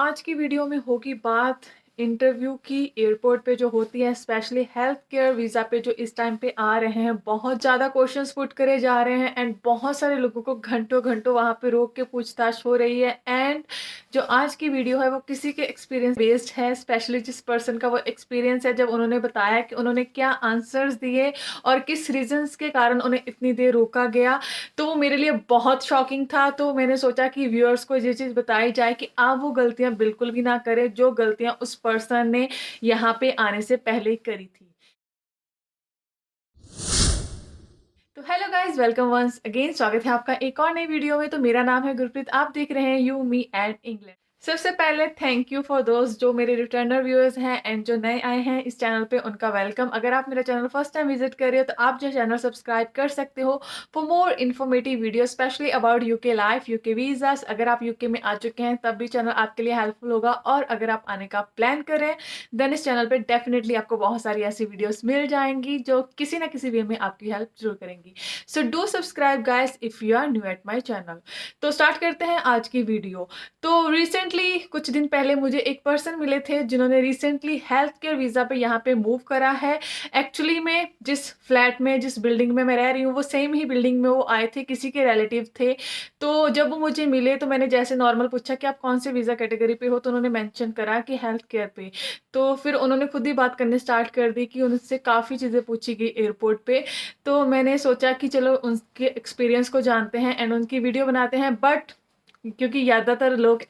आज की वीडियो में होगी बात इंटरव्यू की। एयरपोर्ट पे जो होती है, स्पेशली हेल्थ केयर वीज़ा पे जो इस टाइम पे आ रहे हैं, बहुत ज़्यादा क्वेश्चंस पुट करे जा रहे हैं एंड बहुत सारे लोगों को घंटों घंटों वहाँ पे रोक के पूछताछ हो रही है। एंड जो आज की वीडियो है वो किसी के एक्सपीरियंस बेस्ड है, स्पेशली जिस पर्सन का वो एक्सपीरियंस है, जब उन्होंने बताया कि उन्होंने क्या आंसर्स दिए और किस रीजंस के कारण उन्हें इतनी देर रोका गया। तो वो मेरे लिए बहुत शॉकिंग था। तो मैंने सोचा कि व्यूअर्स को ये चीज़ बताई जाए कि आप वो गलतियां बिल्कुल भी ना करें जो गलतियां उस पर्सन ने यहाँ पे आने से पहले ही करी थी। तो hello guys, welcome once again. स्वागत है आपका एक और नई वीडियो में। तो मेरा नाम है गुरप्रीत, आप देख रहे हैं यू मी एंड इंग्लैंड। सबसे पहले थैंक यू फॉर दोस्त जो मेरे रिटर्नर व्यूअर्स हैं एंड जो नए आए हैं इस चैनल पे, उनका वेलकम। अगर आप मेरा चैनल फर्स्ट टाइम विजिट कर रहे हो तो आप जो चैनल सब्सक्राइब कर सकते हो for more informative video, specially about UK life, UK visas. अगर आप यूके में आ चुके हैं तब भी चैनल आपके लिए हेल्पफुल होगा, और अगर आप आने का प्लान करें देन इस चैनल पे डेफिनेटली आपको बहुत सारी ऐसी वीडियोस मिल जाएंगी जो किसी ना किसी वे में आपकी हेल्प जरूर करेंगी। So do subscribe guys if you are new at my channel. तो स्टार्ट करते हैं आज की वीडियो। तो रिसेंटली कुछ दिन पहले मुझे एक पर्सन मिले थे जिन्होंने रिसेंटली हेल्थ केयर वीज़ा पे यहाँ पे मूव करा है। एक्चुअली में जिस फ्लैट में, जिस बिल्डिंग में मैं रह रही हूँ, वो सेम ही बिल्डिंग में वो आए थे, किसी के रिलेटिव थे। तो जब वो मुझे मिले तो मैंने जैसे नॉर्मल पूछा कि आप कौन से वीज़ा कैटेगरी पे हो, तो उन्होंने मेंशन करा कि हेल्थ केयर पे। तो फिर उन्होंने खुद ही बात करने स्टार्ट कर दी कि उनसे काफ़ी चीज़ें पूछी गई एयरपोर्ट पे। तो मैंने सोचा कि चलो उनके एक्सपीरियंस को जानते हैं एंड उनकी वीडियो बनाते हैं। बट क्योंकि ज़्यादातर लोग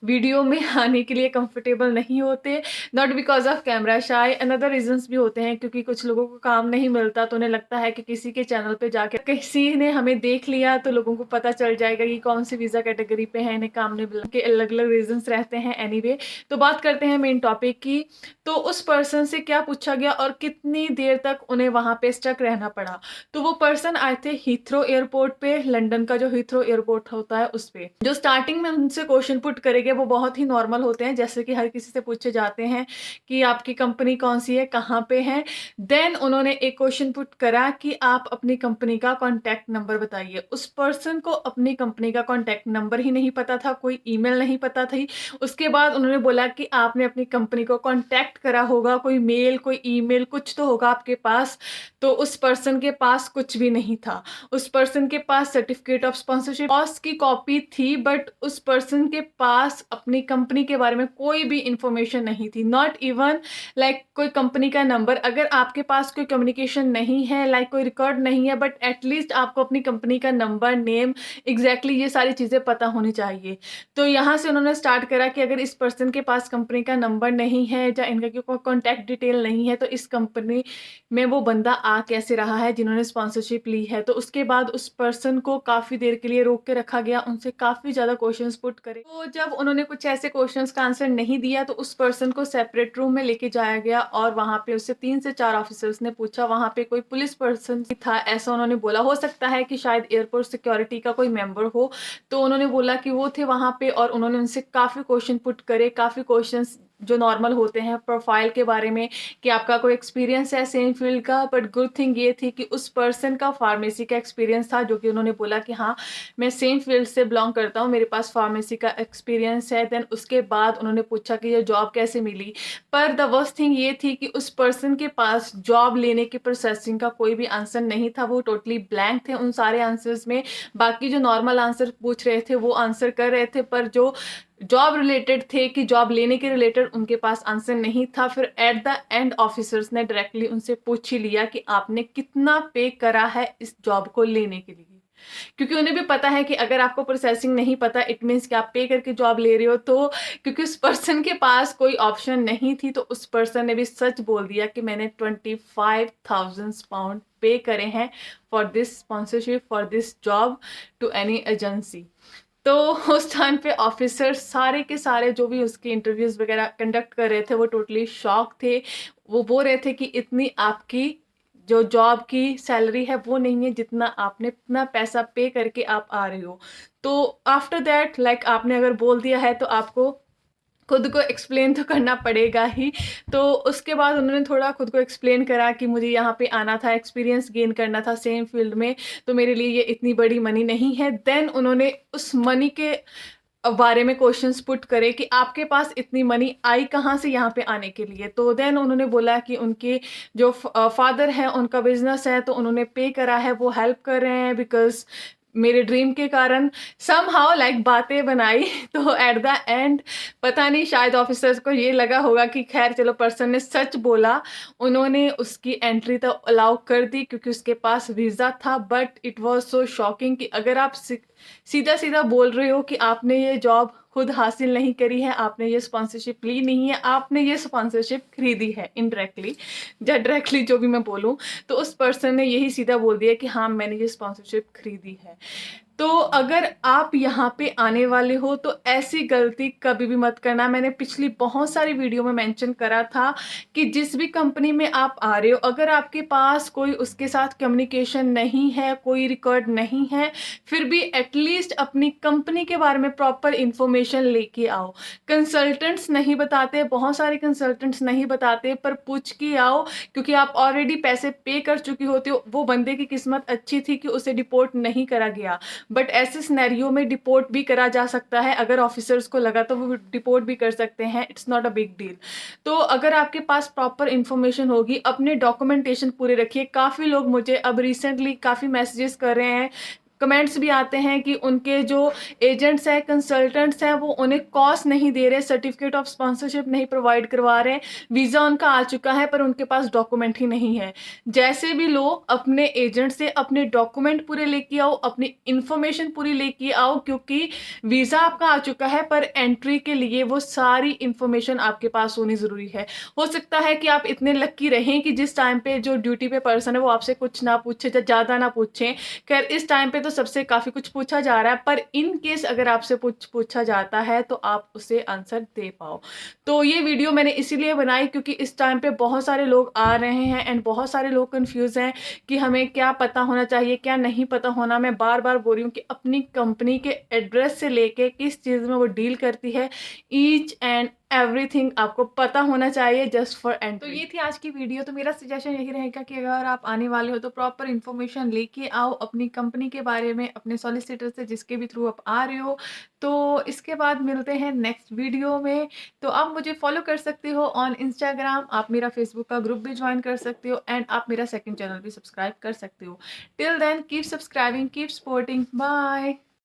वीडियो में आने के लिए कंफर्टेबल नहीं होते, not because of camera shy, another reasons भी होते हैं, क्योंकि कुछ लोगों को काम नहीं मिलता तो उन्हें लगता है कि किसी के चैनल पे जाके किसी ने हमें देख लिया तो लोगों को पता चल जाएगा कि कौन सी वीज़ा कैटेगरी पे है, इन्हें काम नहीं मिला, के अलग अलग रीजंस रहते हैं। एनीवे, तो बात करते हैं मेन टॉपिक की। तो उस पर्सन से क्या पूछा गया और कितनी देर तक उन्हें वहां पे स्टक रहना पड़ा। तो वो पर्सन आए थे हीथ्रो एयरपोर्ट पे, लंदन का जो हीथ्रो एयरपोर्ट होता है उस पे। जो स्टार्टिंग में उनसे क्वेश्चन पुट करेंगे वो बहुत ही नॉर्मल होते हैं, जैसे कि हर किसी से पूछे जाते हैं कि आपकी कंपनी कौन सी है, कहाँ पे है। देन उन्होंने एक क्वेश्चन पुट करा कि आप अपनी कंपनी का कॉन्टैक्ट नंबर बताइए। उस पर्सन को अपनी कंपनी का कॉन्टैक्ट नंबर ही नहीं पता था, कोई ईमेल नहीं पता थी। उसके बाद उन्होंने बोला कि आपने अपनी कंपनी को कॉन्टैक्ट करा होगा, कोई मेल, कोई ईमेल, कुछ तो होगा आपके पास। तो उस पर्सन के पास कुछ भी नहीं था। उस पर्सन के पास सर्टिफिकेट ऑफ स्पॉन्सरशिप की कॉपी थी, बट उस पर्सन के पास अपनी कंपनी के बारे में कोई भी इंफॉर्मेशन नहीं थी, नॉट इवन लाइक कोई कंपनी का नंबर। अगर आपके पास कोई कम्युनिकेशन नहीं है, लाइक कोई रिकॉर्ड नहीं है, बट एटलीस्ट आपको अपनी कंपनी का नंबर, नेम, एग्जैक्टली ये सारी चीज़ें पता होनी चाहिए। तो यहाँ से उन्होंने स्टार्ट करा कि अगर इस पर्सन के पास कंपनी का नंबर नहीं है या इनका कोई कॉन्टैक्ट डिटेल नहीं है तो इस कंपनी में वो बंदा आ कैसे रहा है जिन्होंने स्पॉन्सरशिप ली है। तो उसके बाद उस पर्सन को काफ़ी देर के लिए रोक के रखा गया, उनसे काफ़ी ज़्यादा क्वेश्चंस पुट करे। तो जब उन्होंने कुछ ऐसे क्वेश्चंस का आंसर नहीं दिया तो उस पर्सन को सेपरेट रूम में लेके जाया गया और वहाँ पे उससे 3 से 4 ऑफिसर्स ने पूछा। वहाँ पे कोई पुलिस पर्सन था ऐसा उन्होंने बोला, हो सकता है कि शायद एयरपोर्ट सिक्योरिटी का कोई मेंबर हो। तो उन्होंने बोला कि वो थे वहाँ पे और उन्होंने उनसे काफ़ी क्वेश्चन पुट करे, काफ़ी क्वेश्चंस जो नॉर्मल होते हैं प्रोफाइल के बारे में, कि आपका कोई एक्सपीरियंस है सेम फील्ड का। बट गुड थिंग ये थी कि उस पर्सन का फार्मेसी का एक्सपीरियंस था, जो कि उन्होंने बोला कि हाँ मैं सेम फील्ड से बिलोंग करता हूँ, मेरे पास फार्मेसी का एक्सपीरियंस है। देन उसके बाद उन्होंने पूछा कि ये जॉब कैसे मिली। पर द वर्स्ट थिंग ये थी कि उस पर्सन के पास जॉब लेने की प्रोसेसिंग का कोई भी आंसर नहीं था, वो टोटली ब्लैंक थे उन सारे आंसर्स में। बाकी जो नॉर्मल आंसर पूछ रहे थे वो आंसर कर रहे थे, पर जो जॉब रिलेटेड थे, कि जॉब लेने के रिलेटेड, उनके पास आंसर नहीं था। फिर एट द एंड ऑफिसर्स ने डायरेक्टली उनसे पूछ ही लिया कि आपने कितना पे करा है इस जॉब को लेने के लिए, क्योंकि उन्हें भी पता है कि अगर आपको प्रोसेसिंग नहीं पता इट मीन्स कि आप पे करके जॉब ले रहे हो। तो क्योंकि उस पर्सन के पास कोई ऑप्शन नहीं थी तो उस पर्सन ने भी सच बोल दिया कि मैंने 25,000 पाउंड पे करे हैं for this sponsorship, for this job to any agency. तो उस टाइम पे ऑफिसर सारे के सारे जो भी उसके इंटरव्यूज वगैरह कंडक्ट कर रहे थे वो टोटली शॉक थे। वो बोल रहे थे कि इतनी आपकी जो जॉब की सैलरी है वो नहीं है जितना आपने इतना पैसा पे करके आप आ रहे हो। तो आफ्टर दैट लाइक आपने अगर बोल दिया है तो आपको खुद को एक्सप्लेन तो करना पड़ेगा ही। तो उसके बाद उन्होंने थोड़ा खुद को एक्सप्लेन करा कि मुझे यहाँ पे आना था, एक्सपीरियंस गेन करना था सेम फील्ड में, तो मेरे लिए ये इतनी बड़ी मनी नहीं है। देन उन्होंने उस मनी के बारे में क्वेश्चंस पुट करे कि आपके पास इतनी मनी आई कहाँ से यहाँ पे आने के लिए। तो देन उन्होंने बोला कि उनके जो फादर है उनका बिजनेस है, तो उन्होंने पे करा है, वो हेल्प कर रहे हैं बिकॉज मेरे ड्रीम के कारण। समहाउ लाइक बातें बनाई तो एट द एंड पता नहीं शायद ऑफिसर्स को ये लगा होगा कि खैर चलो पर्सन ने सच बोला, उन्होंने उसकी एंट्री तो अलाउ कर दी क्योंकि उसके पास वीज़ा था। But it was so shocking कि अगर आप सीधा सीधा बोल रहे हो कि आपने ये जॉब खुद हासिल नहीं करी है, आपने ये स्पॉन्सरशिप ली नहीं है, आपने ये स्पॉन्सरशिप खरीदी है इनडायरेक्टली या डायरेक्टली जो भी मैं बोलूँ, तो उस पर्सन ने यही सीधा बोल दिया कि हाँ मैंने ये स्पॉन्सरशिप खरीदी है। तो अगर आप यहाँ पे आने वाले हो तो ऐसी गलती कभी भी मत करना। मैंने पिछली बहुत सारी वीडियो में मेंशन करा था कि जिस भी कंपनी में आप आ रहे हो, अगर आपके पास कोई उसके साथ कम्युनिकेशन नहीं है, कोई रिकॉर्ड नहीं है, फिर भी एटलीस्ट अपनी कंपनी के बारे में प्रॉपर इंफॉर्मेशन लेके आओ। कंसल्टेंट्स नहीं बताते, बहुत सारे कंसल्टेंट्स नहीं बताते, पर पूछ के आओ क्योंकि आप ऑलरेडी पैसे पे कर चुकी होती हो। वो बंदे की किस्मत अच्छी थी कि उसे डिपोर्ट नहीं करा गया, बट ऐसे सिनेरियो में डिपोर्ट भी करा जा सकता है। अगर ऑफिसर्स को लगा तो वो डिपोर्ट भी कर सकते हैं, it's not a big deal. तो अगर आपके पास प्रॉपर इंफॉर्मेशन होगी, अपने डॉक्यूमेंटेशन पूरे रखिए। काफ़ी लोग मुझे अब रिसेंटली काफ़ी मैसेजेस कर रहे हैं, कमेंट्स भी आते हैं कि उनके जो एजेंट्स हैं, कंसल्टेंट्स हैं, वो उन्हें कॉस्ट नहीं दे रहे, सर्टिफिकेट ऑफ स्पॉन्सरशिप नहीं प्रोवाइड करवा रहे हैं। वीज़ा उनका आ चुका है पर उनके पास डॉक्यूमेंट ही नहीं है। जैसे भी लो, अपने एजेंट से अपने डॉक्यूमेंट पूरे लेके आओ, अपनी इंफॉर्मेशन पूरी लेके आओ, क्योंकि वीज़ा आपका आ चुका है पर एंट्री के लिए वो सारी इंफॉर्मेशन आपके पास होनी ज़रूरी है। हो सकता है कि आप इतने लकी रहें कि जिस टाइम पे जो ड्यूटी पे पर्सन है वो आपसे कुछ ना पूछे, ज़्यादा ना पूछें। खैर इस टाइम पे तो सबसे काफ़ी कुछ पूछा जा रहा है, पर इन केस अगर आपसे कुछ पूछा जाता है तो आप उसे आंसर दे पाओ। तो ये वीडियो मैंने इसीलिए बनाई क्योंकि इस टाइम पे बहुत सारे लोग आ रहे हैं एंड बहुत सारे लोग कंफ्यूज हैं कि हमें क्या पता होना चाहिए, क्या नहीं पता होना। मैं बार बार बोल रही हूँ कि अपनी कंपनी के एड्रेस से लेके किस चीज़ में वो डील करती है, ईच एंड एवरीथिंग आपको पता होना चाहिए जस्ट फॉर एंट्री। तो ये थी आज की वीडियो। तो मेरा सजेशन यही रहेगा कि अगर आप आने वाले हो तो प्रॉपर इन्फॉर्मेशन लेके आओ अपनी कंपनी के बारे में, अपने सॉलिसिटर से जिसके भी थ्रू आप आ रहे हो। तो इसके बाद मिलते हैं नेक्स्ट वीडियो में। तो आप मुझे फॉलो कर सकते हो ऑन इंस्टाग्राम, आप मेरा फेसबुक का ग्रुप भी ज्वाइन कर सकते हो एंड आप मेरा सेकंड चैनल भी सब्सक्राइब कर सकते हो। Till then keep subscribing, keep supporting, bye.